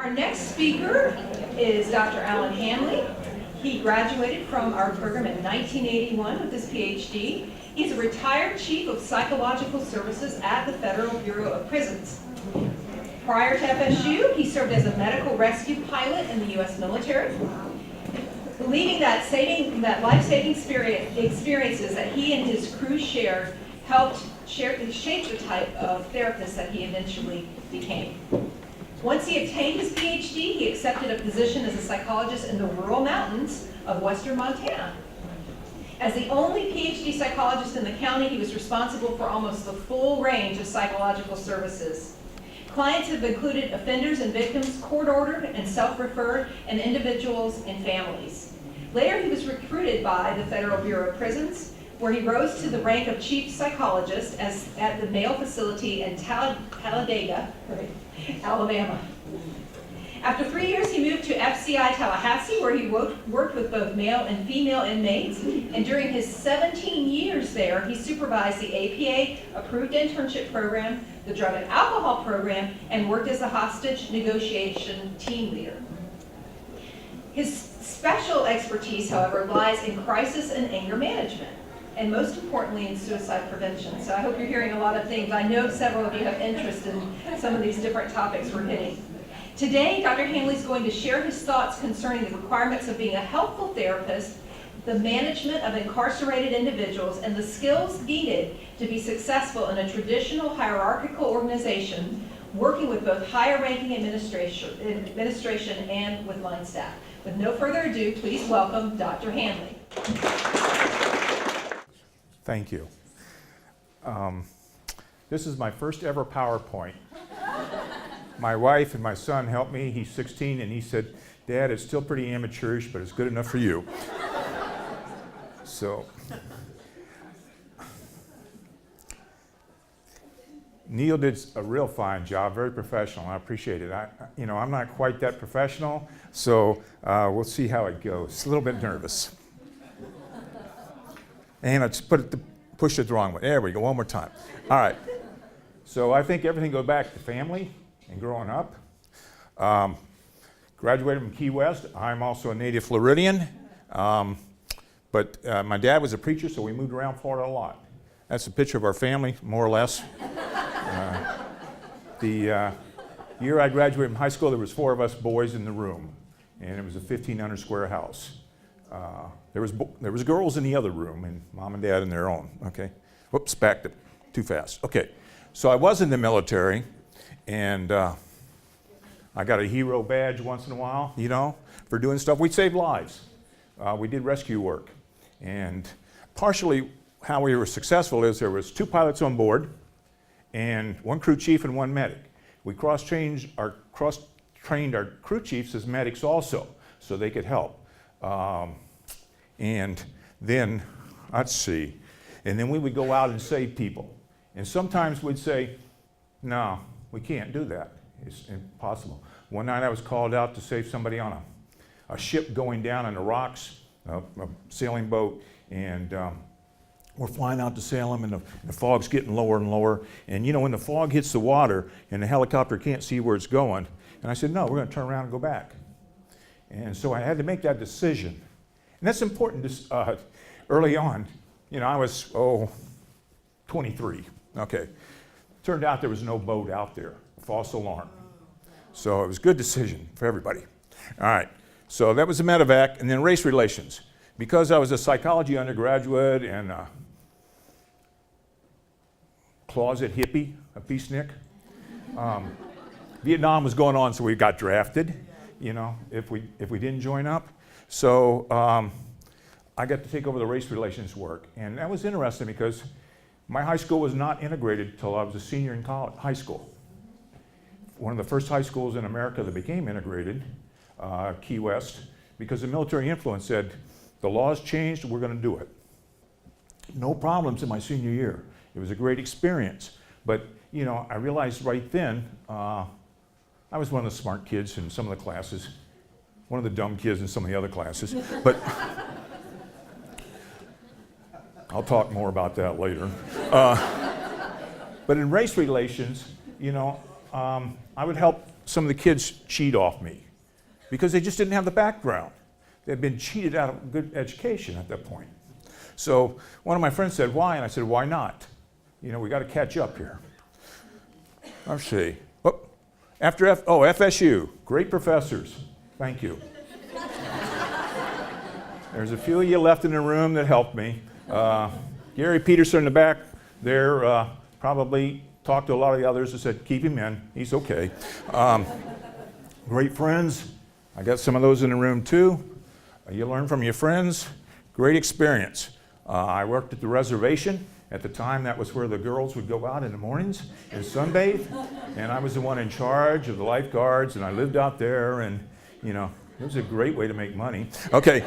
Our next speaker is Dr. Alan Hanley. He graduated from our program in 1981 with his PhD. He's a retired chief of psychological services at the Federal Bureau of Prisons. Prior to FSU, he served as a medical rescue pilot in the U.S. military. Believing that life-saving experiences that he and his crew shared helped shape the type of therapist that he eventually became. Once he obtained his PhD, he accepted a position as a psychologist in the rural mountains of western Montana. As the only PhD psychologist in the county, he was responsible for almost the full range of psychological services. Clients have included offenders and victims, court-ordered and self-referred, and individuals and families. Later, he was recruited by the Federal Bureau of Prisons, where he rose to the rank of chief psychologist at the male facility in Talladega, Alabama. After 3 years, he moved to FCI Tallahassee, where he worked with both male and female inmates. And during his 17 years there, he supervised the APA-approved internship program, the drug and alcohol program, and worked as a hostage negotiation team leader. His special expertise, however, lies in crisis and anger management, and most importantly in suicide prevention. So I hope you're hearing a lot of things. I know several of you have interest in some of these different topics we're hitting. Today, Dr. Hanley is going to share his thoughts concerning the requirements of being a helpful therapist, the management of incarcerated individuals, and the skills needed to be successful in a traditional hierarchical organization, working with both higher-ranking administration and with line staff. With no further ado, please welcome Dr. Hanley. Thank you. This is my first ever PowerPoint. My wife and my son helped me. He's 16, and he said, "Dad, it's still pretty amateurish, but it's good enough for you." So, Neil did a real fine job, very professional. I appreciate it. I'm not quite that professional, so we'll see how it goes. A little bit nervous. And I just pushed it the wrong way. There we go, one more time. All right. So I think everything goes back to family and growing up. Graduated from Key West. I'm also a native Floridian. But my dad was a preacher, so we moved around Florida a lot. That's a picture of our family, more or less. The year I graduated from high school, there was 4 of us boys in the room, and it was a 1,500 square house. There was girls in the other room, and mom and dad in their own. Okay, whoops, backed it too fast. Okay, so I was in the military, and I got a hero badge once in a while, for doing stuff. We saved lives. We did rescue work, and partially how we were successful is there was 2 pilots on board, and 1 crew chief and 1 medic. We cross-trained our crew chiefs as medics also, so they could help. And then, let's see, and then we would go out and save people. And sometimes we'd say, no, we can't do that. It's impossible. One night I was called out to save somebody on a ship going down in the rocks, a sailing boat, and we're flying out to Salem, and the fog's getting lower and lower. And when the fog hits the water and the helicopter can't see where it's going, and I said, no, we're going to turn around and go back. And so I had to make that decision. And that's important early on. I was, 23. Okay. Turned out there was no boat out there, false alarm. So it was a good decision for everybody. All right. So that was the medevac, and then race relations. Because I was a psychology undergraduate and a closet hippie, a peacenik, Vietnam was going on, so we got drafted, if we didn't join up. So I got to take over the race relations work. And that was interesting because my high school was not integrated until I was a senior in high school. One of the first high schools in America that became integrated, Key West, because the military influence said, the laws changed, we're going to do it. No problems in my senior year. It was a great experience. But, I realized right then, I was one of the smart kids in some of the classes, one of the dumb kids in some of the other classes. But I'll talk more about that later. But in race relations, I would help some of the kids cheat off me because they just didn't have the background. They'd been cheated out of good education at that point. So one of my friends said, why? And I said, why not? You know, we got to catch up here. Let's see. Oh, FSU, great professors. Thank you. There's a few of you left in the room that helped me. Gary Peterson in the back there probably talked to a lot of the others and said, keep him in, he's okay. Great friends. I got some of those in the room too. You learn from your friends. Great experience. I worked at the reservation. At the time, that was where the girls would go out in the mornings and sunbathe. And I was the one in charge of the lifeguards, and I lived out there, and, you know, it was a great way to make money. Okay.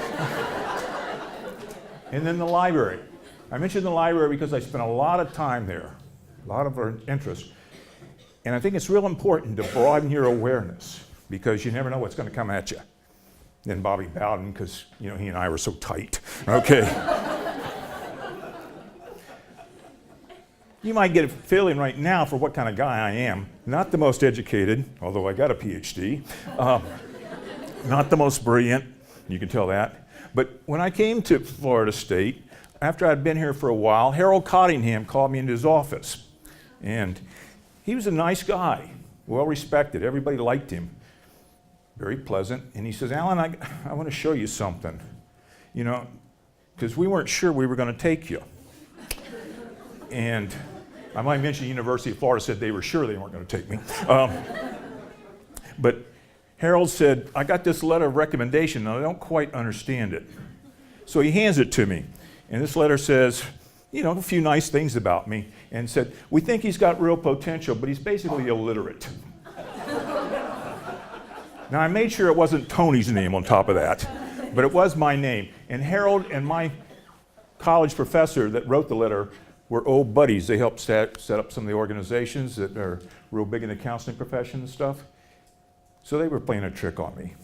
And then the library. I mentioned the library because I spent a lot of time there, a lot of our interest. And I think it's real important to broaden your awareness because you never know what's going to come at you. Then Bobby Bowden, because, you know, he and I were so tight. Okay. You might get a feeling right now for what kind of guy I am. Not the most educated, although I got a PhD. Not the most brilliant, you can tell that. But when I came to Florida State, after I'd been here for a while, Harold Cottingham called me into his office. And he was a nice guy, well respected. Everybody liked him. Very pleasant. And he says, Alan, I want to show you something. You know, because we weren't sure we were going to take you. And I might mention the University of Florida said they were sure they weren't going to take me. But Harold said, I got this letter of recommendation and I don't quite understand it. So he hands it to me. And this letter says, you know, a few nice things about me. And said, we think he's got real potential, but he's basically illiterate. Now I made sure it wasn't Tony's name on top of that, but it was my name. And Harold and my college professor that wrote the letter were old buddies. They helped set up some of the organizations that are real big in the counseling profession and stuff. So they were playing a trick on me.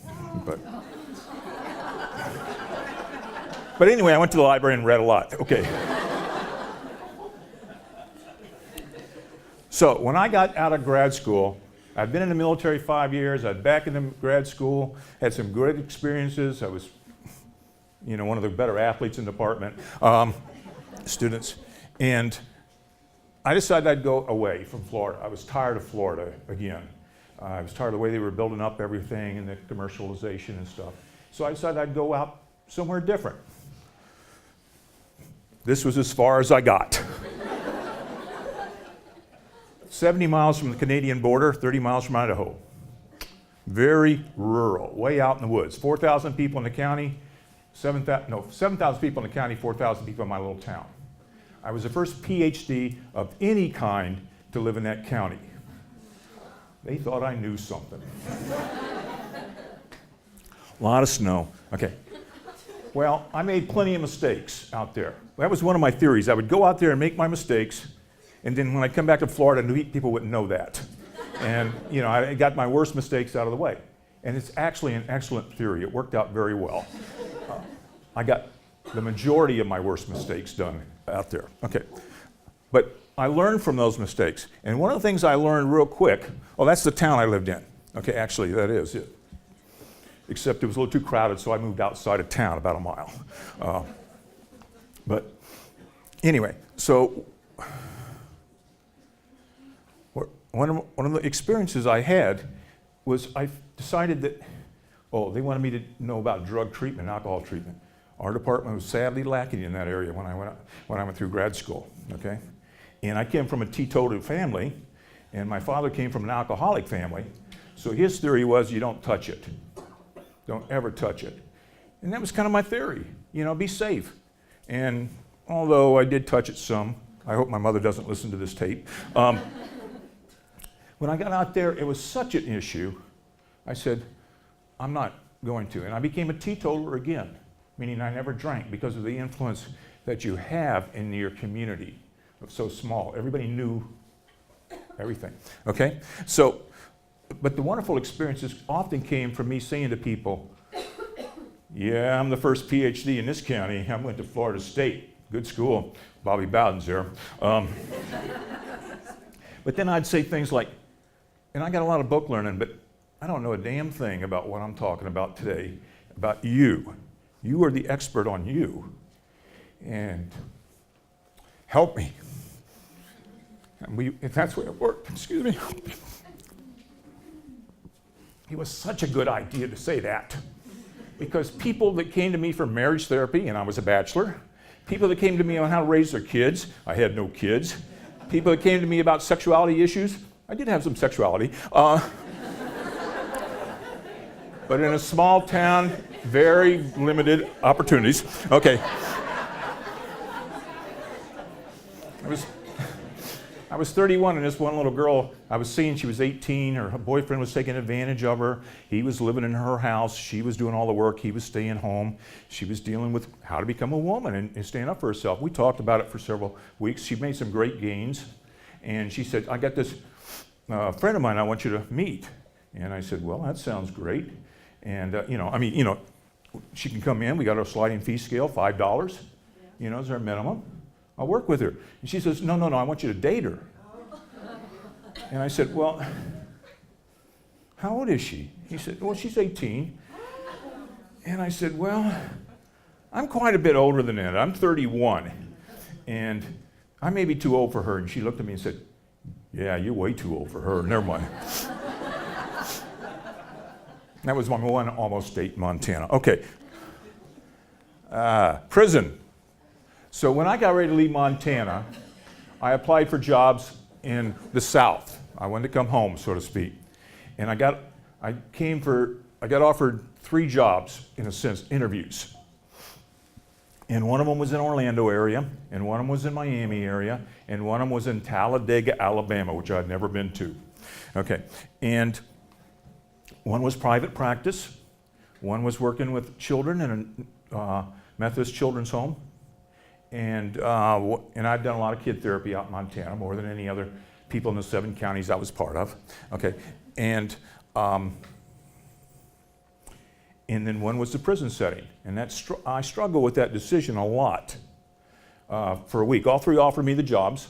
But anyway, I went to the library and read a lot. Okay. So when I got out of grad school, I'd been in the military 5 years. I'd back in the grad school, had some great experiences. I was, you know, one of the better athletes in the department, students. And I decided I'd go away from Florida. I was tired of Florida again. I was tired of the way they were building up everything and the commercialization and stuff. So I decided I'd go out somewhere different. This was as far as I got. 70 miles from the Canadian border, 30 miles from Idaho. Very rural, way out in the woods. 4,000 people in the county, 7,000 people in the county, 4,000 people in my little town. I was the first PhD of any kind to live in that county. They thought I knew something. A lot of snow. Okay. Well, I made plenty of mistakes out there. That was one of my theories. I would go out there and make my mistakes, and then when I come back to Florida, people wouldn't know that. And, you know, I got my worst mistakes out of the way. And it's actually an excellent theory. It worked out very well. I got the majority of my worst mistakes done out there. Okay. But I learned from those mistakes. And one of the things I learned real quick, oh, that's the town I lived in. Okay, actually, that is it. Except it was a little too crowded, so I moved outside of town about a mile. But anyway, so one of the experiences I had was I decided that, they wanted me to know about drug treatment, alcohol treatment. Our department was sadly lacking in that area when I went through grad school, okay? And I came from a teetotal family, and my father came from an alcoholic family, so his theory was you don't touch it. Don't ever touch it. And that was kind of my theory, you know, be safe. And although I did touch it some, I hope my mother doesn't listen to this tape. When I got out there, it was such an issue, I said, I'm not going to. And I became a teetotaler again, meaning I never drank because of the influence that you have in your community. It was so small. Everybody knew everything, okay? So, but the wonderful experiences often came from me saying to people, yeah, I'm the first PhD in this county. I went to Florida State, good school. Bobby Bowden's there. But then I'd say things like, and I got a lot of book learning, but I don't know a damn thing about what I'm talking about today, about you. You are the expert on you. And help me. And if that's where it worked, excuse me. It was such a good idea to say that. Because people that came to me for marriage therapy, and I was a bachelor, people that came to me on how to raise their kids, I had no kids. People that came to me about sexuality issues, I did have some sexuality. But in a small town, very limited opportunities. Okay. I was 31, and this one little girl I was seeing, she was 18. Her boyfriend was taking advantage of her. He was living in her house. She was doing all the work. He was staying home. She was dealing with how to become a woman and stand up for herself. We talked about it for several weeks. She made some great gains. And she said, I got this friend of mine I want you to meet. And I said, well, that sounds great. And, she can come in. We got a sliding fee scale, $5. Is our minimum. I'll work with her. And she says, no, I want you to date her. And I said, well, how old is she? He said, well, she's 18. And I said, well, I'm quite a bit older than that. I'm 31. And I may be too old for her. And she looked at me and said, yeah, you're way too old for her. Never mind. That was my one almost date in Montana. Okay. Prison. So when I got ready to leave Montana, I applied for jobs in the South. I wanted to come home, so to speak. And I got offered 3 jobs, in a sense, interviews. And one of them was in Orlando area, and one of them was in Miami area, and one of them was in Talladega, Alabama, which I'd never been to. Okay, and one was private practice, one was working with children in a Methodist children's home, and I've done a lot of kid therapy out in Montana, more than any other people in the 7 counties I was part of. Okay, and then one was the prison setting, and I struggle with that decision a lot for a week. All 3 offered me the jobs.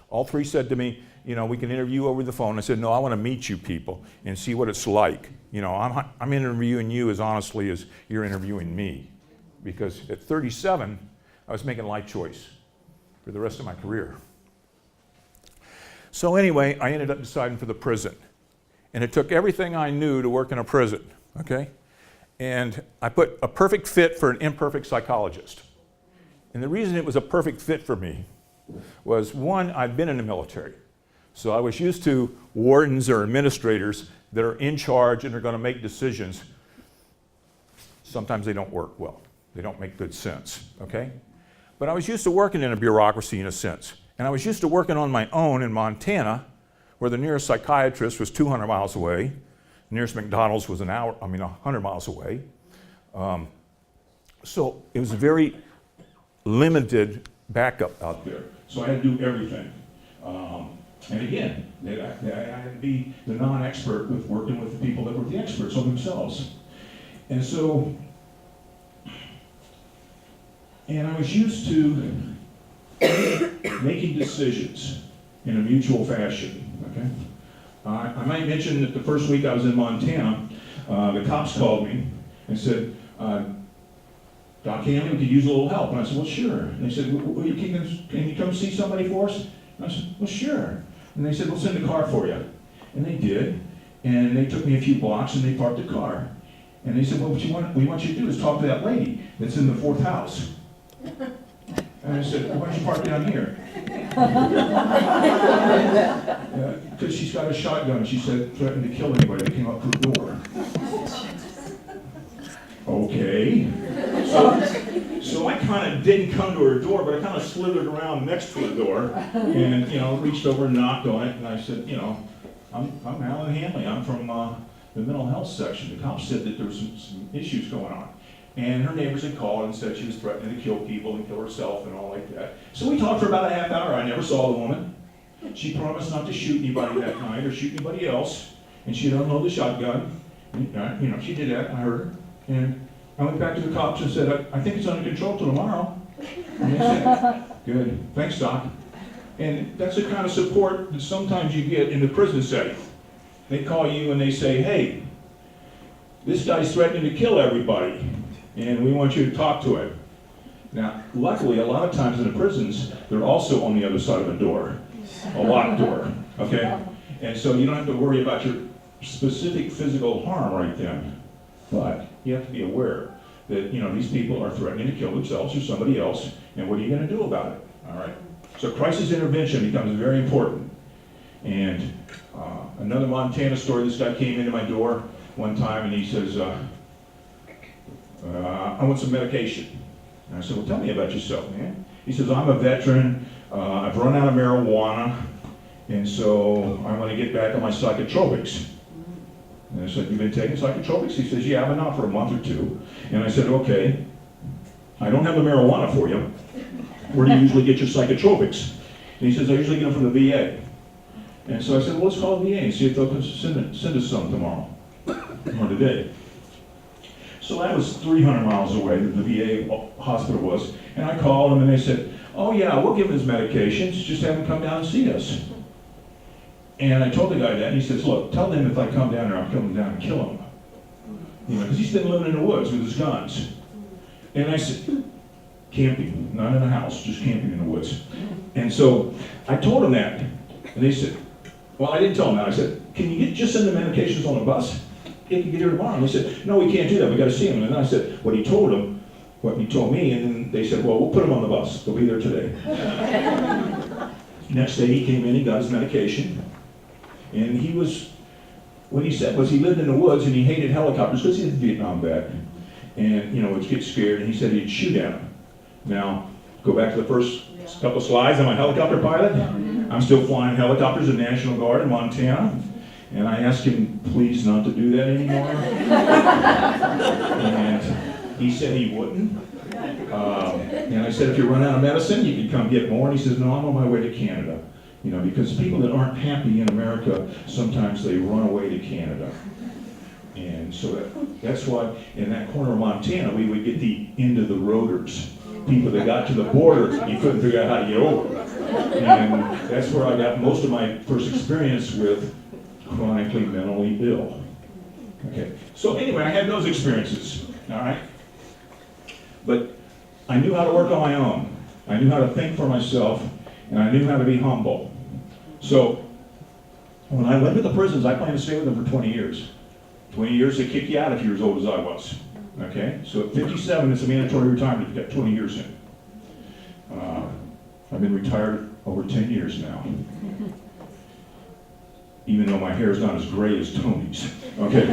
All 3 said to me, we can interview over the phone. I said, no, I want to meet you people and see what it's like. I'm interviewing you as honestly as you're interviewing me, because at 37, I was making a life choice for the rest of my career. So anyway, I ended up deciding for the prison. And it took everything I knew to work in a prison, okay? And I put a perfect fit for an imperfect psychologist. And the reason it was a perfect fit for me was, one, I'd been in the military. So I was used to wardens or administrators that are in charge and are going to make decisions. Sometimes they don't work well. They don't make good sense, okay? But I was used to working in a bureaucracy in a sense. And I was used to working on my own in Montana, where the nearest psychiatrist was 200 miles away. The nearest McDonald's was 100 miles away. So it was a very limited backup out there. So I had to do everything. And again, I had to be the non-expert with working with the people that were the experts on themselves. And so, and I was used to making decisions in a mutual fashion, okay? I might mention that the first week I was in Montana, the cops called me and said, Doc Hanley, we could use a little help. And I said, well, sure. And they said, well, can you come see somebody for us? And I said, well, sure. And they said, we'll send a car for you. And they did. And they took me a few blocks and they parked the car. And they said, well, what we want you to do is talk to that lady that's in the 4th house. And I said, well, why don't you park down here? Because she's got a shotgun. She said, threatened to kill anybody that came up to the door. Okay. So I kind of didn't come to her door, but I kind of slithered around next to her door and, reached over and knocked on it. And I said, I'm Alan Hanley. I'm from the mental health section. The cops said that there was some issues going on. And her neighbors had called and said she was threatening to kill people and kill herself and all like that. So we talked for about a half hour. I never saw the woman. She promised not to shoot anybody that night or shoot anybody else. And she'd unload the shotgun. And, she did that. I heard her. And I went back to the cops and said, I think it's under control till tomorrow. And they said, good. Thanks, Doc. And that's the kind of support that sometimes you get in the prison setting. they call you and they say, hey, this guy's threatening to kill everybody, and we want you to talk to him. Now, luckily, a lot of times in the prisons, they're also on the other side of a door, a locked door, okay? And so you don't have to worry about your specific physical harm right then. But you have to be aware that, these people are threatening to kill themselves or somebody else, and what are you going to do about it? All right. So crisis intervention becomes very important. And another Montana story, this guy came into my door one time and he says, I want some medication. And I said, well, tell me about yourself, man. He says, I'm a veteran, I've run out of marijuana, and so I want to get back on my psychotropics. And I said, you've been taking psychotropics? He says, yeah, I've been out for a month or two. And I said, okay, I don't have the marijuana for you. Where do you usually get your psychotropics? And he says, I usually get them from the VA. And so I said, well, let's call the VA and see if they'll send us some tomorrow, or today. So that was 300 miles away, the VA hospital was. And I called them and they said, oh yeah, we'll give him his medications, just have him come down and see us. And I told the guy that, and he says, look, tell them if I come down there, I'm coming down and kill him. Because he's been living in the woods with his guns. And I said, camping, not in a house, just camping in the woods. And so I told him that, and they said, well, I didn't tell them that. I said, can you just send the medications on a bus? He can get here tomorrow. And they said, no, we can't do that, we got to see him. And then I said, what he told him, what he told me, and then they said, well, we'll put him on the bus, they'll be there today. Next day he came in, he got his medication, and what he said was he lived in the woods and he hated helicopters because he was a Vietnam vet, and would get scared, and he said he'd shoot at them. Now, go back to the first couple slides. I'm a helicopter pilot. I'm still flying helicopters in National Guard in Montana, and I asked him please not to do that anymore. And he said he wouldn't. And I said, if you run out of medicine, you can come get more. And he says, no, I'm on my way to Canada. Because people that aren't happy in America, sometimes they run away to Canada. And so that's why in that corner of Montana, we would get the end of the roaders. People that got to the border, you couldn't figure out how to get over. And that's where I got most of my first experience with chronically mentally ill. Okay, so anyway, I had those experiences, all right? But I knew how to work on my own. I knew how to think for myself, and I knew how to be humble. So when I went to the prisons, I planned to stay with them for 20 years. 20 years, they kick you out if you're as old as I was. Okay, so at 57, it's a mandatory retirement if you've got 20 years in. I've been retired over 10 years now. Even though my hair is not as gray as Tony's. Okay,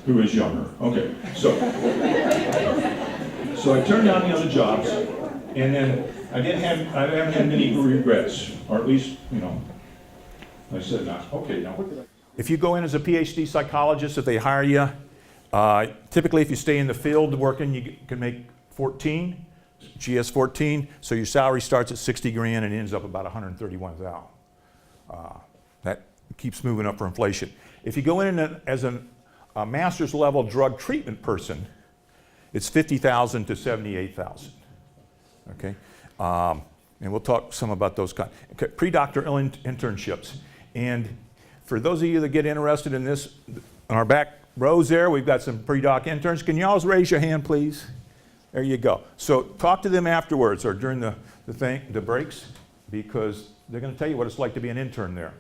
who is younger. Okay, so I turned down the other jobs, and then I haven't had many regrets, or at least, I said, now, okay, now what did I? If you go in as a PhD psychologist, if they hire you, typically if you stay in the field working, you can make 14, GS 14, so your salary starts at 60 grand and ends up about 131,000. That keeps moving up for inflation. If you go in as a master's level drug treatment person, it's 50,000 to 78,000. Okay, and we'll talk some about those kind. Okay, pre-doctoral internships, and for those of you that get interested in this, on our back rows there, we've got some pre-doc interns. Can you all raise your hand, please? There you go. So talk to them afterwards or during the breaks, because they're going to tell you what it's like to be an intern there.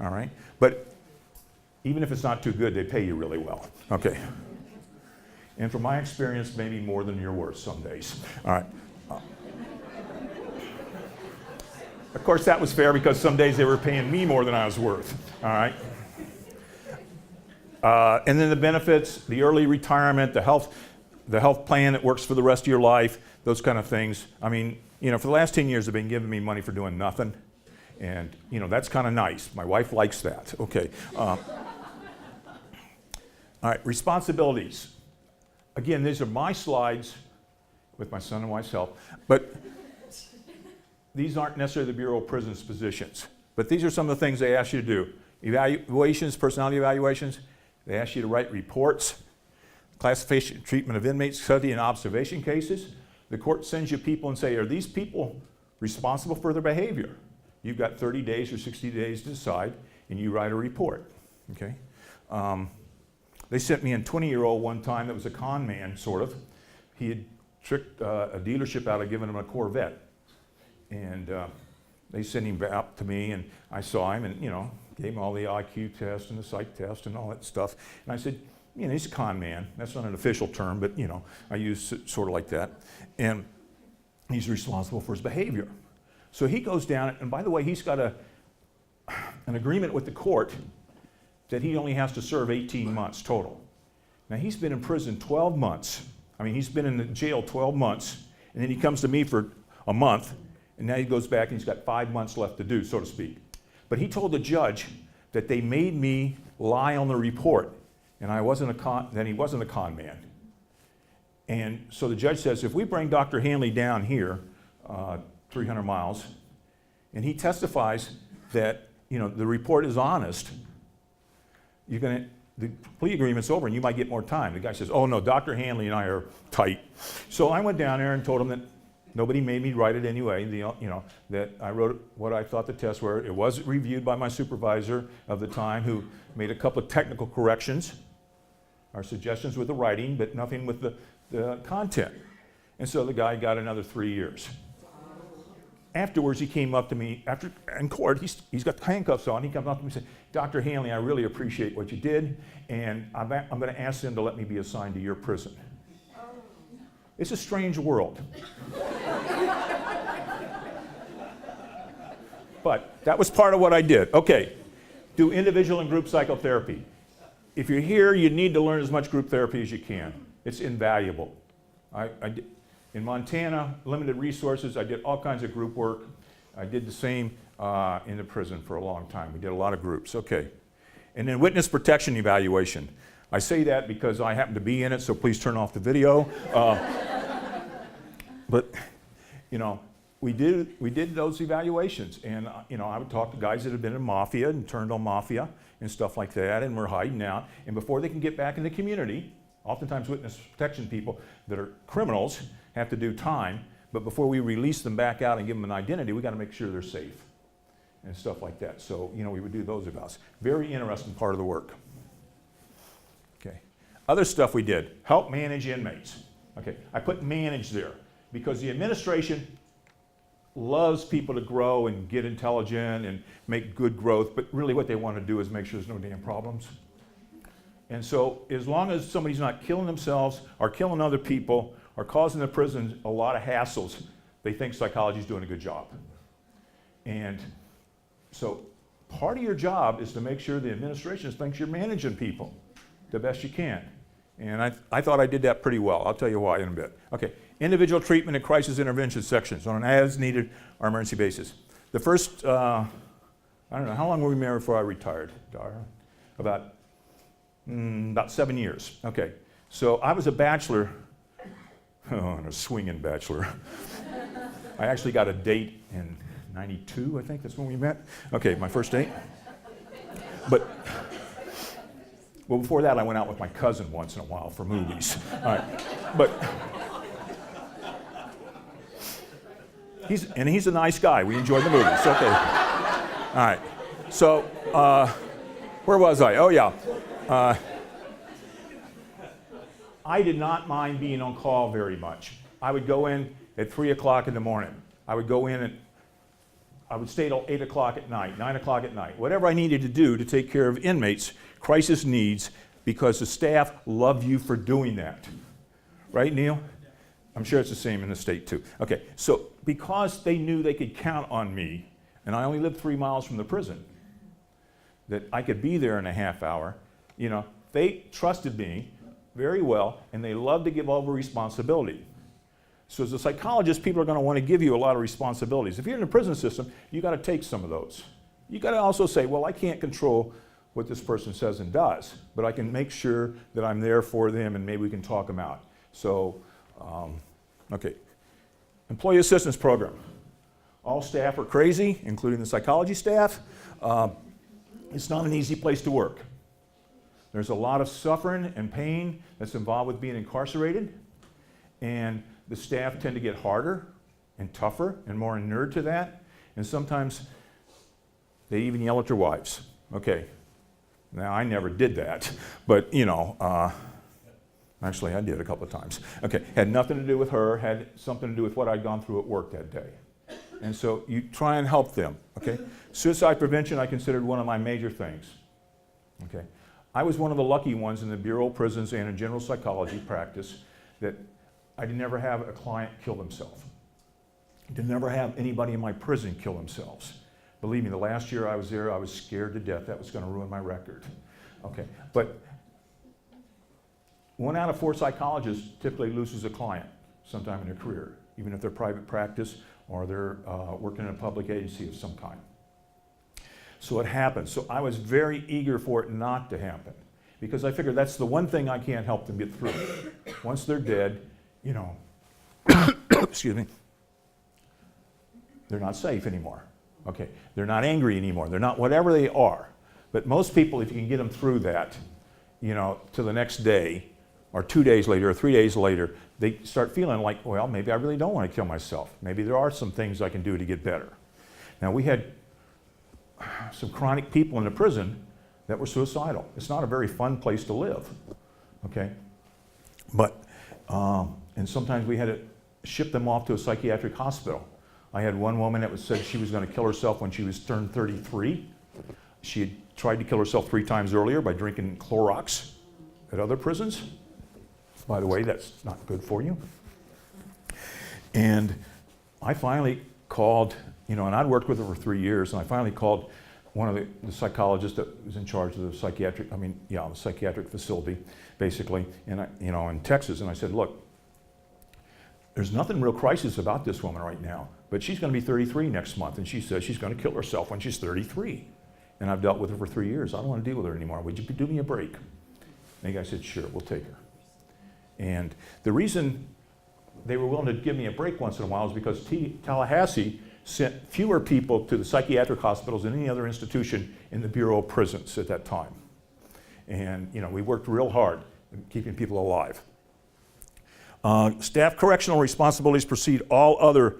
All right, but even if it's not too good, they pay you really well. Okay. And from my experience, maybe more than you're worth some days. All right. Of course, that was fair because some days they were paying me more than I was worth. All right. And then the benefits, the early retirement, the health plan that works for the rest of your life, those kind of things. I mean, for the last 10 years, they've been giving me money for doing nothing. And, that's kind of nice. My wife likes that. Okay. All right, responsibilities. Again, these are my slides with my son and wife's help, but these aren't necessarily the Bureau of Prisons positions. But these are some of the things they ask you to do. Evaluations, personality evaluations. They ask you to write reports, classification, treatment of inmates, study and observation cases. The court sends you people and say, are these people responsible for their behavior? You've got 30 days or 60 days to decide. and you write a report, okay? They sent me a 20-year-old one time that was a con man, sort of. He had tricked a dealership out of giving him a Corvette. And they sent him out to me, and I saw him, and, you know, gave him all the IQ test and the psych test and all that stuff. And I said, you know, he's a con man. That's not an official term, but, you know, I use it sort of like that. And he's responsible for his behavior. So he goes down, and by the way, he's got an agreement with the court that he only has to serve 18 months total. Now, he's been in prison 12 months. I mean, he's been in the jail 12 months, and then he comes to me for a month, and now he goes back and he's got 5 months left to do, so to speak. But he told the judge that they made me lie on the report, and he wasn't a con man. And so the judge says, if we bring Dr. Hanley down here, 300 miles, and he testifies that, you know, the report is honest, the plea agreement's over and you might get more time. The guy says, oh no, Dr. Hanley and I are tight. So I went down there and told him that nobody made me write it anyway, you know, that I wrote what I thought the tests were. It was reviewed by my supervisor of the time, who made a couple of technical corrections, or suggestions with the writing, but nothing with the content. And so the guy got another 3 years. Afterwards, he came up to me in court. He's got the handcuffs on. He comes up to me and said, Dr. Hanley, I really appreciate what you did, and I'm going to ask them to let me be assigned to your prison. It's a strange world. But that was part of what I did. Okay, do individual and group psychotherapy. If you're here, you need to learn as much group therapy as you can. It's invaluable. In Montana, limited resources, I did all kinds of group work. I did the same in the prison for a long time. We did a lot of groups, okay. And then witness protection evaluation. I say that because I happen to be in it, so please turn off the video. But, you know, we did those evaluations, and, you know, I would talk to guys that had been in mafia and turned on mafia and stuff like that, and were hiding out. And before they can get back in the community, oftentimes witness protection people that are criminals have to do time, but before we release them back out and give them an identity, we got to make sure they're safe and stuff like that. So, you know, we would do those evals. Very interesting part of the work. Okay. Other stuff we did, help manage inmates. Okay, I put manage there because the administration loves people to grow and get intelligent and make good growth, but really what they want to do is make sure there's no damn problems. And so as long as somebody's not killing themselves or killing other people or causing the prison a lot of hassles, they think psychology's doing a good job. And so part of your job is to make sure the administration thinks you're managing people the best you can. And I thought I did that pretty well. I'll tell you why in a bit. Okay, individual treatment and crisis intervention sections on an as-needed or emergency basis. The first, I don't know, how long were we married before I retired, Dara? About 7 years. Okay, so I was a bachelor, a swinging bachelor. I actually got a date in 92, I think that's when we met. Okay, my first date. But, well, before that, I went out with my cousin once in a while for movies. All right, but he's a nice guy. We enjoyed the movies. Okay. All right. So, where was I? Oh, yeah. I did not mind being on call very much. I would go in at 3 o'clock in the morning. I would go in I would stay till 8 o'clock at night, 9 o'clock at night, whatever I needed to do to take care of inmates' crisis needs, because the staff love you for doing that. Right, Neil? I'm sure it's the same in the state too. Okay, so because they knew they could count on me, and I only lived 3 miles from the prison, that I could be there in a half hour, you know, they trusted me very well, and they loved to give over responsibility. So as a psychologist, people are going to want to give you a lot of responsibilities. If you're in the prison system, you got to take some of those. You got to also say, well, I can't control what this person says and does, but I can make sure that I'm there for them, and maybe we can talk them out. So, okay. Employee assistance program. All staff are crazy, including the psychology staff. It's not an easy place to work. There's a lot of suffering and pain that's involved with being incarcerated, and the staff tend to get harder and tougher and more inured to that, and sometimes they even yell at their wives, Okay. Now, I never did that, but, you know, actually, I did a couple of times. Okay, had nothing to do with her, had something to do with what I'd gone through at work that day. And so you try and help them, okay? Suicide prevention I considered one of my major things, okay? I was one of the lucky ones in the Bureau of Prisons and in general psychology practice that I did never have a client kill themselves. Did never have anybody in my prison kill themselves. Believe me, the last year I was there, I was scared to death that was going to ruin my record. Okay, but 1 out of 4 psychologists typically loses a client sometime in their career, even if they're private practice or they're working in a public agency of some kind. So it happens. So I was very eager for it not to happen because I figured that's the one thing I can't help them get through. Once they're dead, you know, excuse me, they're not safe anymore. Okay, they're not angry anymore. They're not whatever they are. But most people, if you can get them through that, you know, to the next day, or 2 days later, or 3 days later, they start feeling like, well, maybe I really don't want to kill myself. Maybe there are some things I can do to get better. Now, we had some chronic people in the prison that were suicidal. It's not a very fun place to live, okay? But, and sometimes we had to ship them off to a psychiatric hospital. I had one woman that said she was going to kill herself when she was turned 33. She had tried to kill herself 3 times earlier by drinking Clorox at other prisons. By the way, that's not good for you. And I finally called, you know, and I'd worked with her for 3 years, and I finally called one of the psychologists that was in charge of the psychiatric facility, basically, and in Texas, and I said, look, there's nothing real crisis about this woman right now, but she's going to be 33 next month, and she says she's going to kill herself when she's 33. And I've dealt with her for 3 years. I don't want to deal with her anymore. Would you do me a break? And the guy said, sure, we'll take her. And the reason they were willing to give me a break once in a while is because Tallahassee sent fewer people to the psychiatric hospitals than any other institution in the Bureau of Prisons at that time. And, you know, we worked real hard at keeping people alive. Staff correctional responsibilities precede all other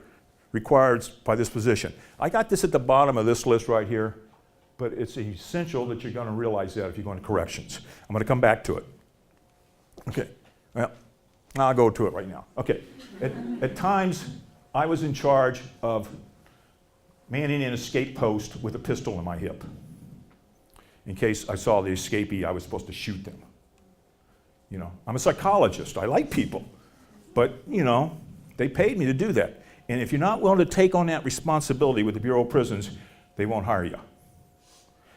required by this position. I got this at the bottom of this list right here, but it's essential that you're going to realize that if you're going to corrections. I'm going to come back to it. Okay, well, I'll go to it right now. Okay, at times I was in charge of manning an escape post with a pistol in my hip. In case I saw the escapee, I was supposed to shoot them. You know, I'm a psychologist. I like people. But, you know, they paid me to do that. And if you're not willing to take on that responsibility with the Bureau of Prisons, they won't hire you.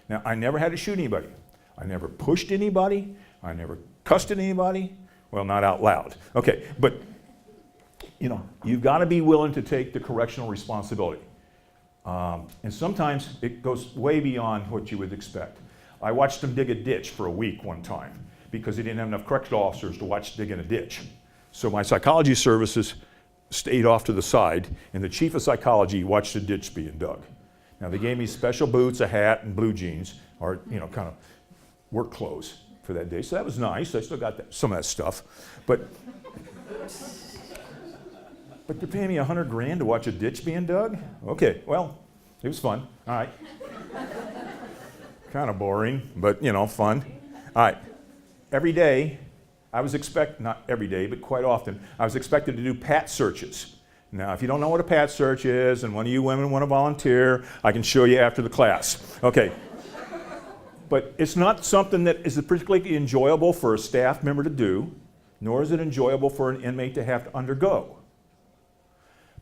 Now, I never had to shoot anybody. I never pushed anybody. I never cussed at anybody. Well, not out loud. Okay, but, you know, you've got to be willing to take the correctional responsibility. And sometimes it goes way beyond what you would expect. I watched them dig a ditch for a week one time because they didn't have enough correctional officers to watch digging a ditch. So my psychology services stayed off to the side, and the chief of psychology watched the ditch being dug. Now, they gave me special boots, a hat, and blue jeans, or, you know, kind of work clothes for that day. So that was nice. I still got some of that stuff. But they're paying me $100,000 to watch a ditch being dug? Okay, well, it was fun. All right. Kind of boring, but, you know, fun. All right. Every day, not every day, but quite often, I was expected to do PAT searches. Now, if you don't know what a PAT search is, and one of you women want to volunteer, I can show you after the class. Okay. But it's not something that is particularly enjoyable for a staff member to do, nor is it enjoyable for an inmate to have to undergo.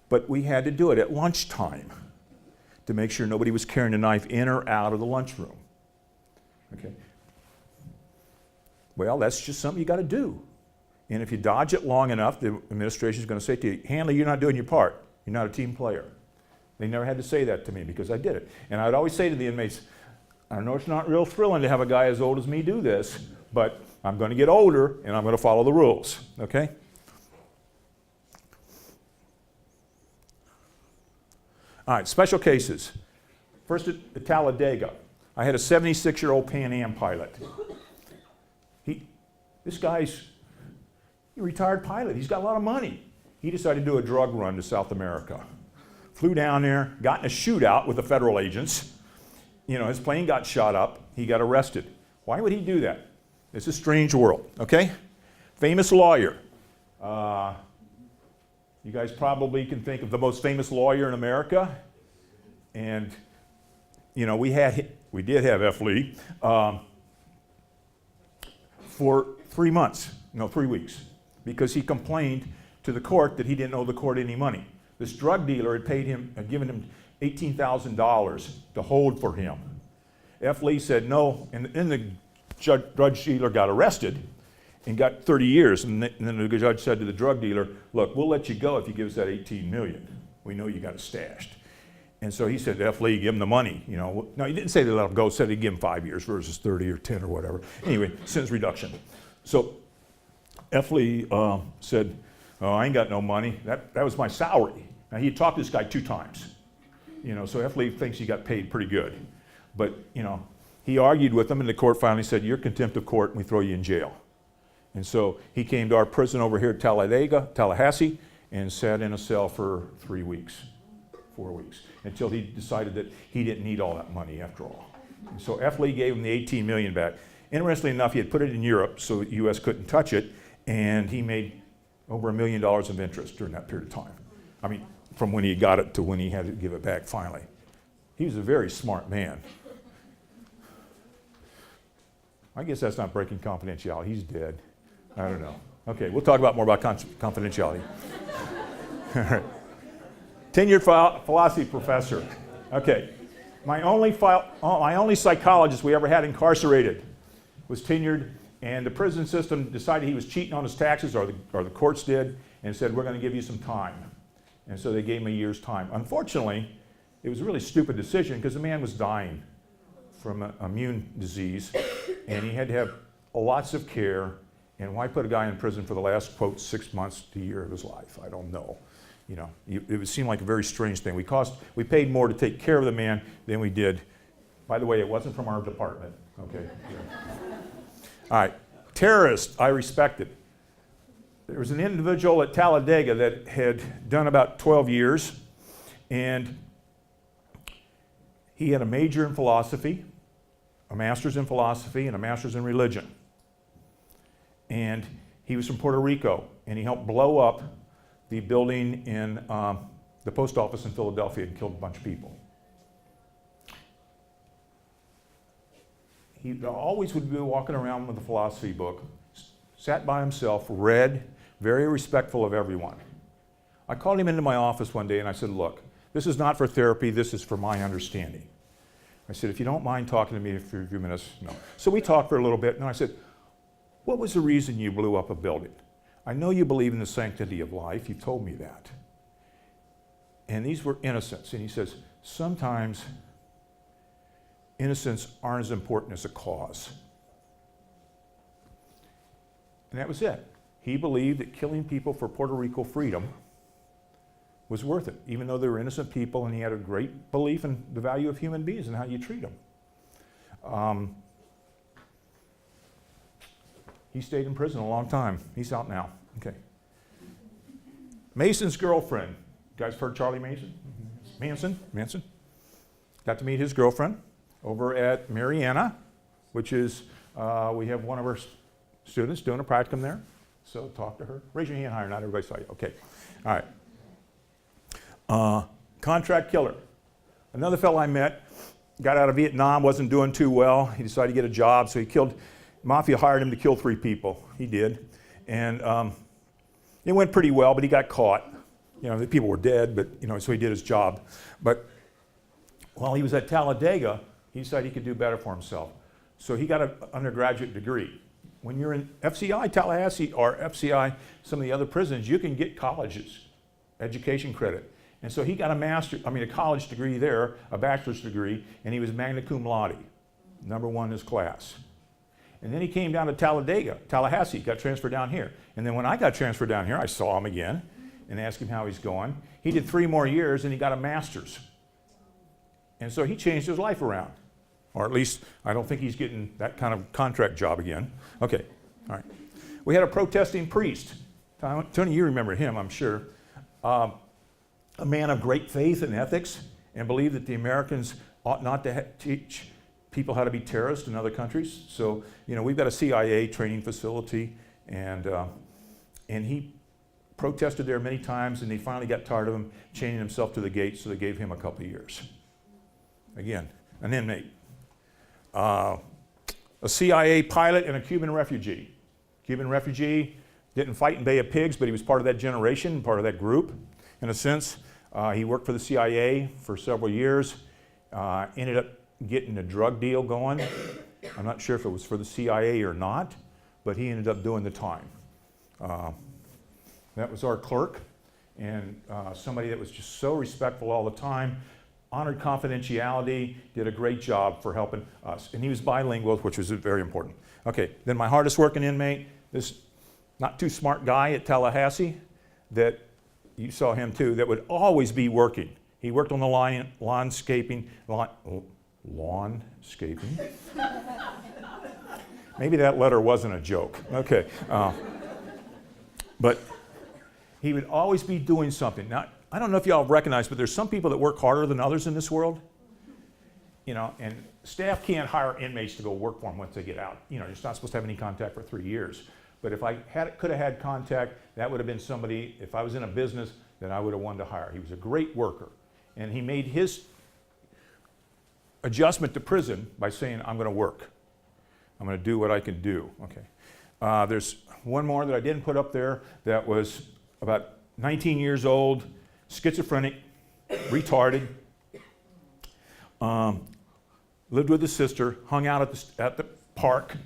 But we had to do it at lunchtime to make sure nobody was carrying a knife in or out of the lunchroom. Okay. Well, that's just something you got to do. And if you dodge it long enough, the administration is going to say to you, Hanley, you're not doing your part. You're not a team player. They never had to say that to me because I did it. And I'd always say to the inmates, I know it's not real thrilling to have a guy as old as me do this, but I'm going to get older and I'm going to follow the rules, okay? All right, special cases. First at Talladega, I had a 76-year-old Pan Am pilot. This guy's a retired pilot. He's got a lot of money. He decided to do a drug run to South America. Flew down there, got in a shootout with the federal agents, his plane got shot up. He got arrested. Why would he do that? It's a strange world, okay? Famous lawyer. You guys probably can think of the most famous lawyer in America. And, we did have F. Lee for 3 weeks, because he complained to the court that he didn't owe the court any money. This drug dealer had given him $18,000 to hold for him. F. Lee said no, and then the drug dealer got arrested and got 30 years. And then the judge said to the drug dealer, look, we'll let you go if you give us that $18 million. We know you got it stashed. And so he said to F. Lee, give him the money. No, he didn't say they let him go, said he'd give him 5 years versus 30 or 10 or whatever. Anyway, sentence reduction. So F. Lee said, oh, I ain't got no money. That was my salary. Now, he had talked to this guy 2 times. So F. Lee thinks he got paid pretty good. But, he argued with him, and the court finally said, you're contempt of court, and we throw you in jail. And so he came to our prison over here at Tallahassee, and sat in a cell for 3 weeks, 4 weeks, until he decided that he didn't need all that money after all. And so F. Lee gave him the $18 million back. Interestingly enough, he had put it in Europe, so the U.S. couldn't touch it, and he made over $1 million of interest during that period of time. I mean, from when he got it to when he had to give it back finally. He was a very smart man. I guess that's not breaking confidentiality. He's dead. I don't know. Okay, we'll talk more about confidentiality. All right. Tenured philosophy professor. Okay. My only psychologist we ever had incarcerated was tenured, and the prison system decided he was cheating on his taxes, or the courts did, and said, we're going to give you some time. And so they gave him a year's time. Unfortunately, it was a really stupid decision because the man was dying from an immune disease, and he had to have lots of care. And why put a guy in prison for the last, quote, 6 months to a year of his life? I don't know. It would seem like a very strange thing. We paid more to take care of the man than we did. By the way, it wasn't from our department. Okay. Yeah. All right. Terrorist, I respected. There was an individual at Talladega that had done about 12 years, and he had a major in philosophy, a master's in philosophy, and a master's in religion. And he was from Puerto Rico, and he helped blow up the building in the post office in Philadelphia and killed a bunch of people. He always would be walking around with a philosophy book, sat by himself, read, very respectful of everyone. I called him into my office one day and I said, look, this is not for therapy, this is for my understanding. I said, if you don't mind talking to me for a few minutes, no. So we talked for a little bit, and I said, what was the reason you blew up a building? I know you believe in the sanctity of life, you've told me that. And these were innocents. And he says, sometimes innocents aren't as important as a cause. And that was it. He believed that killing people for Puerto Rico freedom was worth it, even though they were innocent people, and he had a great belief in the value of human beings and how you treat them. He stayed in prison a long time. He's out now. Okay. Mason's girlfriend. You guys heard Charlie Mason? Manson. Got to meet his girlfriend over at Mariana, which is, we have one of our students doing a practicum there. So talk to her. Raise your hand higher, not everybody saw you. Okay. All right. Contract killer. Another fellow I met, got out of Vietnam, wasn't doing too well. He decided to get a job, so he killed, Mafia hired him to kill 3 people. He did. And it went pretty well, but he got caught. The people were dead, but, so he did his job. But while he was at Talladega, he decided he could do better for himself. So he got an undergraduate degree. When you're in FCI, Tallahassee, or FCI, some of the other prisons, you can get colleges, education credit. And so he got a college degree there, a bachelor's degree, and he was magna cum laude, #1 in his class. And then he came down to Tallahassee, got transferred down here. And then when I got transferred down here, I saw him again and asked him how he's going. He did 3 more years and he got a master's. And so he changed his life around. Or at least, I don't think he's getting that kind of contract job again. Okay, all right. We had a protesting priest. Tony, you remember him, I'm sure. A man of great faith and ethics. and believed that the Americans ought not to teach people how to be terrorists in other countries. So, we've got a CIA training facility, and he protested there many times, and they finally got tired of him chaining himself to the gate, so they gave him a couple of years. Again, an inmate. A CIA pilot and a Cuban refugee. Cuban refugee didn't fight in Bay of Pigs, but he was part of that generation, part of that group, in a sense. He worked for the CIA for several years, ended up getting a drug deal going. I'm not sure if it was for the CIA or not, but he ended up doing the time. That was our clerk, and somebody that was just so respectful all the time, honored confidentiality, did a great job for helping us. And he was bilingual, which was very important. Okay, then my hardest working inmate, this not too smart guy at Tallahassee, that you saw him too, that would always be working. He worked on the lawnscaping. Maybe that letter wasn't a joke. Okay. But he would always be doing something. Now, I don't know if y'all recognize, but there's some people that work harder than others in this world. And staff can't hire inmates to go work for them once they get out. You're not supposed to have any contact for 3 years. But if I could have had contact, that would have been somebody, if I was in a business, that I would have wanted to hire. He was a great worker. And he made his adjustment to prison by saying, I'm going to work. I'm going to do what I can do. Okay. There's one more that I didn't put up there that was about 19 years old, schizophrenic, retarded, lived with his sister, hung out at the park,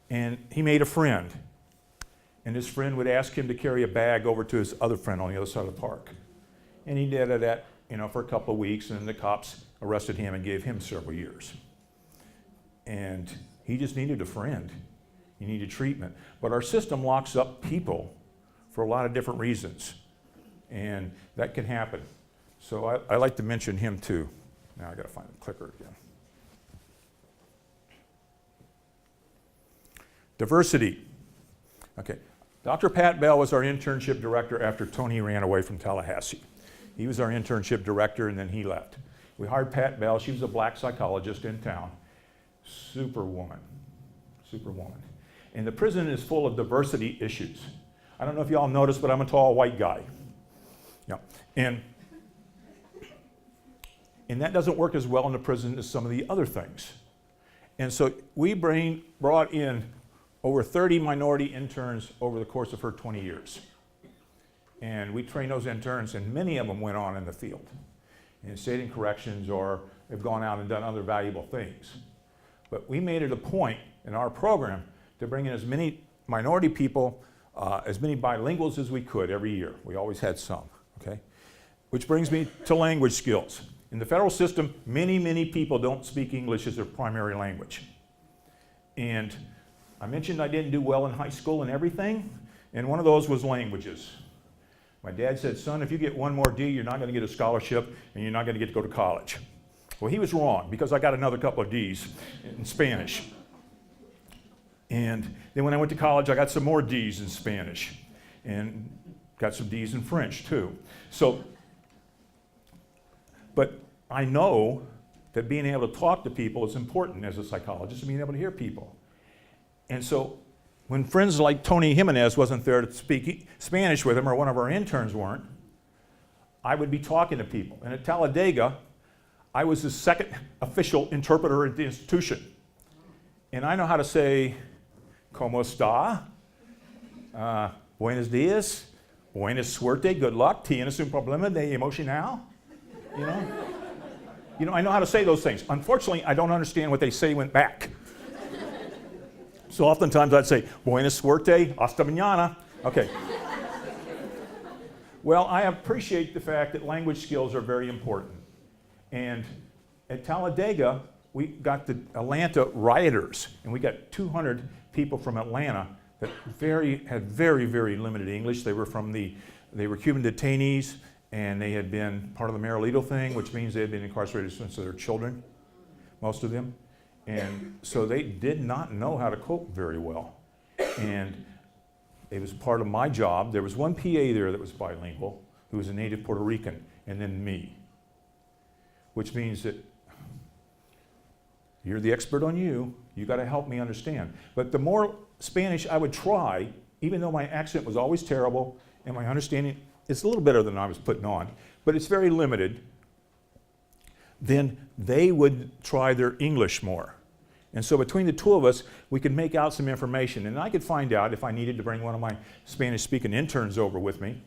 and he made a friend. And his friend would ask him to carry a bag over to his other friend on the other side of the park. And he did it for a couple of weeks, and then the cops arrested him and gave him several years. And he just needed a friend. He needed treatment. But our system locks up people for a lot of different reasons. And that can happen. So I like to mention him too. Now I got to find the clicker again. Diversity. Okay. Dr. Pat Bell was our internship director after Tony ran away from Tallahassee. He was our internship director, and then he left. We hired Pat Bell. She was a black psychologist in town. Superwoman. And the prison is full of diversity issues. I don't know if y'all noticed, but I'm a tall white guy. Yeah. And that doesn't work as well in the prison as some of the other things. And so we brought in over 30 minority interns over the course of her 20 years. And we trained those interns, and many of them went on in the field, in state and corrections, or have gone out and done other valuable things. But we made it a point in our program to bring in as many minority people, as many bilinguals as we could every year. We always had some, okay? Which brings me to language skills. In the federal system, many people don't speak English as their primary language. And I mentioned I didn't do well in high school and everything, and one of those was languages. My dad said, son, if you get one more D, you're not going to get a scholarship, and you're not going to get to go to college. Well, he was wrong, because I got another couple of D's in Spanish. And then when I went to college, I got some more D's in Spanish, and got some D's in French, too. So, but I know that being able to talk to people is important as a psychologist, and being able to hear people. And so when friends like Tony Jimenez wasn't there to speak Spanish with him, or one of our interns weren't, I would be talking to people. And at Talladega, I was the second official interpreter at the institution. And I know how to say, ¿Cómo está? Buenos días. Buena suerte, good luck. ¿Tienes un problema de emocional? I know how to say those things. Unfortunately, I don't understand what they say went back. So oftentimes I'd say, buena suerte, hasta mañana. Okay. Well, I appreciate the fact that language skills are very important. And at Talladega, we got the Atlanta rioters, and we got 200 people from Atlanta that had very limited English. They were Cuban detainees, and they had been part of the Marilito thing, which means they had been incarcerated since they were children, most of them. And so they did not know how to cope very well. And it was part of my job. There was one PA there that was bilingual, who was a native Puerto Rican, and then me. which means that you're the expert on you. You got to help me understand. But the more Spanish I would try, even though my accent was always terrible and my understanding is a little better than I was putting on, but it's very limited, then they would try their English more. And so between the two of us, we could make out some information. And I could find out if I needed to bring one of my Spanish-speaking interns over with me.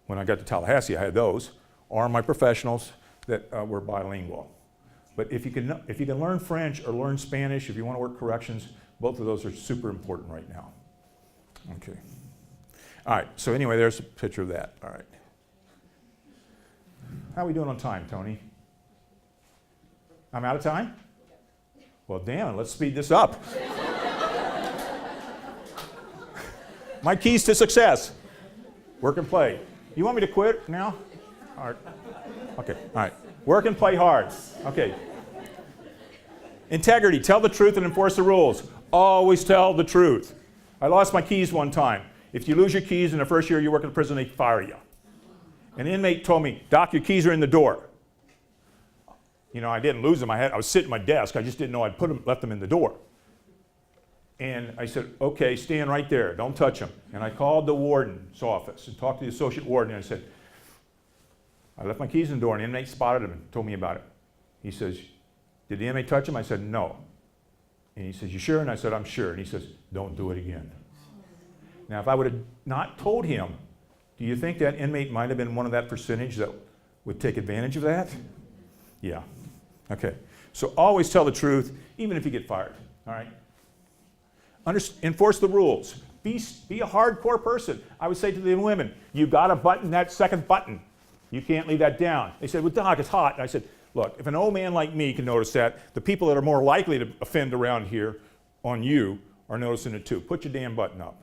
When I got to Tallahassee, I had those, or my professionals that were bilingual. But if you can learn French or learn Spanish, if you want to work corrections, both of those are super important right now. Okay. All right, so anyway, there's a picture of that. All right. How are we doing on time, Tony? I'm out of time? Well, damn it, let's speed this up. My keys to success. Work and play. You want me to quit now? All right. Okay, all right. Work and play hard. Okay. Integrity. Tell the truth and enforce the rules. Always tell the truth. I lost my keys one time. If you lose your keys in the first year you work in the prison, they fire you. An inmate told me, "Doc, your keys are in the door." You know, I didn't lose them. I was sitting at my desk. I just didn't know I'd left them in the door. And I said, "Okay, stand right there. Don't touch them." And I called the warden's office and talked to the associate warden. And I said, "I left my keys in the door." And the inmate spotted them and told me about it. He says, "Did the inmate touch them?" I said, "No." And he says, "You sure?" And I said, "I'm sure." And he says, "Don't do it again." Now, if I would have not told him, do you think that inmate might have been one of that percentage that would take advantage of that? Yeah. Okay. So always tell the truth, even if you get fired. All right? Enforce the rules. Be a hardcore person. I would say to the women, you got to button that second button. You can't leave that down. They said, "Well, Doc, it's hot." And I said, "Look, if an old man like me can notice that, the people that are more likely to offend around here on you are noticing it too. Put your damn button up."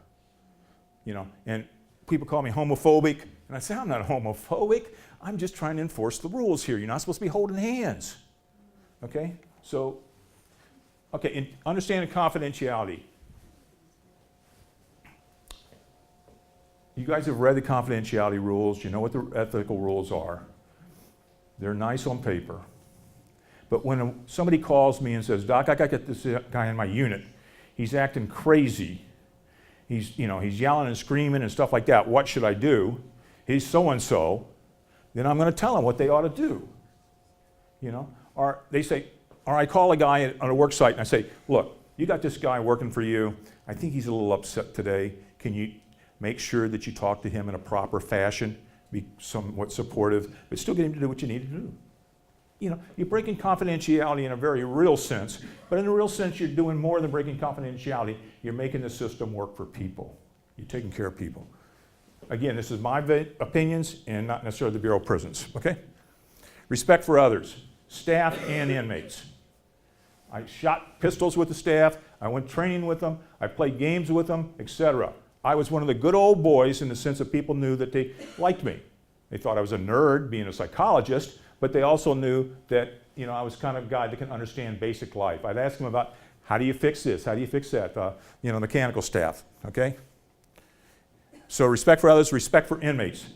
You know, and people call me homophobic, and I say, "I'm not homophobic. I'm just trying to enforce the rules here. You're not supposed to be holding hands." Okay? So, okay, and understanding confidentiality. You guys have read the confidentiality rules. You know what the ethical rules are. They're nice on paper. But when somebody calls me and says, "Doc, I got to get this guy in my unit. He's acting crazy. He's yelling and screaming and stuff like that. What should I do? He's so-and-so." Then I'm going to tell them what they ought to do. You know? Or they say, or I call a guy on a work site and I say, "Look, you got this guy working for you. I think he's a little upset today. Can you make sure that you talk to him in a proper fashion, be somewhat supportive, but still get him to do what you need to do?" You know, you're breaking confidentiality in a very real sense, but in a real sense, you're doing more than breaking confidentiality. You're making the system work for people. You're taking care of people. Again, this is my opinions and not necessarily the Bureau of Prisons, okay? Respect for others, staff and inmates. I shot pistols with the staff, I went training with them, I played games with them, etc. I was one of the good old boys in the sense that people knew that they liked me. They thought I was a nerd being a psychologist, but they also knew that, you know, I was kind of a guy that can understand basic life. I'd ask them about, how do you fix this? How do you fix that? Mechanical staff, okay? So respect for others, respect for inmates.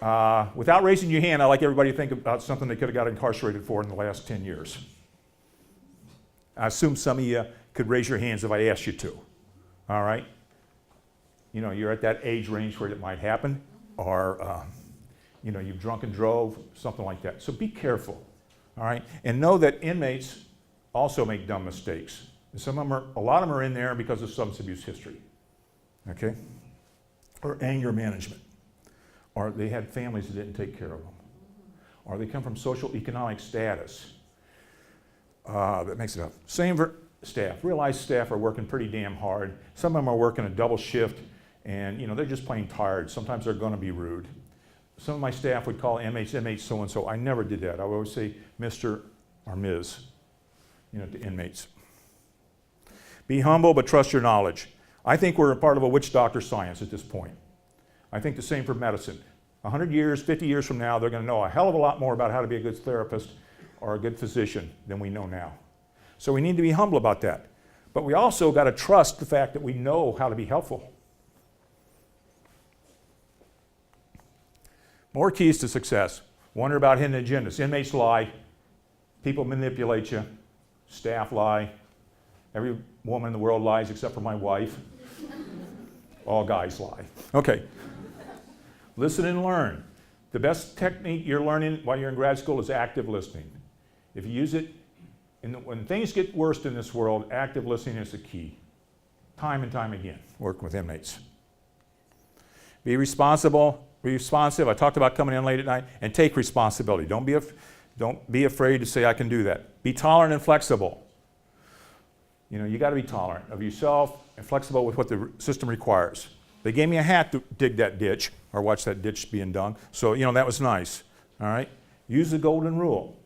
Without raising your hand, I'd like everybody to think about something they could have got incarcerated for in the last 10 years. I assume some of you could raise your hands if I asked you to, all right? You know, you're at that age range where it might happen, or you've drunk and drove, something like that. So be careful, all right? And know that inmates also make dumb mistakes. And a lot of them are in there because of substance abuse history, okay? Or anger management. Or they had families that didn't take care of them. Or they come from social economic status. That makes it up. Same for staff. Realize staff are working pretty damn hard. Some of them are working a double shift, and they're just plain tired. Sometimes they're going to be rude. Some of my staff would call inmates so-and-so. I never did that. I would always say Mr. or Ms., to inmates. Be humble, but trust your knowledge. I think we're a part of a witch doctor science at this point. I think the same for medicine. 100 years, 50 years from now, they're going to know a hell of a lot more about how to be a good therapist or a good physician than we know now. So we need to be humble about that. But we also got to trust the fact that we know how to be helpful. More keys to success. Wonder about hidden agendas. Inmates lie. People manipulate you. Staff lie. Every woman in the world lies except for my wife. All guys lie. Okay. Listen and learn. The best technique you're learning while you're in grad school is active listening. If you use it, when things get worse in this world, active listening is the key. Time and time again, working with inmates. Be responsible, be responsive. I talked about coming in late at night, and take responsibility. Don't be afraid to say, I can do that. Be tolerant and flexible. You know, you got to be tolerant of yourself and flexible with what the system requires. They gave me a hat to dig that ditch, or watch that ditch being dug. So, you know, that was nice. All right? Use the golden rule.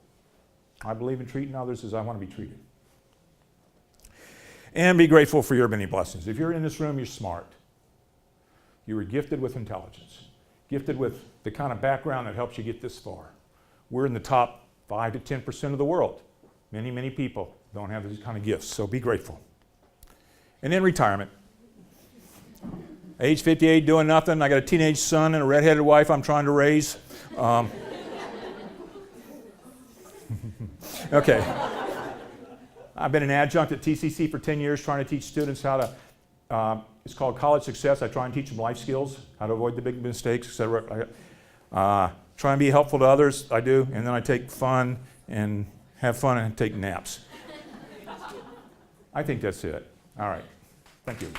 I believe in treating others as I want to be treated. And be grateful for your many blessings. If you're in this room, you're smart. You were gifted with intelligence, gifted with the kind of background that helps you get this far. We're in the top 5 to 10% of the world. Many, many people don't have these kind of gifts, so be grateful. And then retirement. Age 58, doing nothing. I got a teenage son and a redheaded wife I'm trying to raise. Okay. I've been an adjunct at TCC for 10 years trying to teach students how to, it's called College Success. I try and teach them life skills, how to avoid the big mistakes, etc. Try and be helpful to others, I do, and then I take fun and have fun and take naps. I think that's it. All right. Thank you.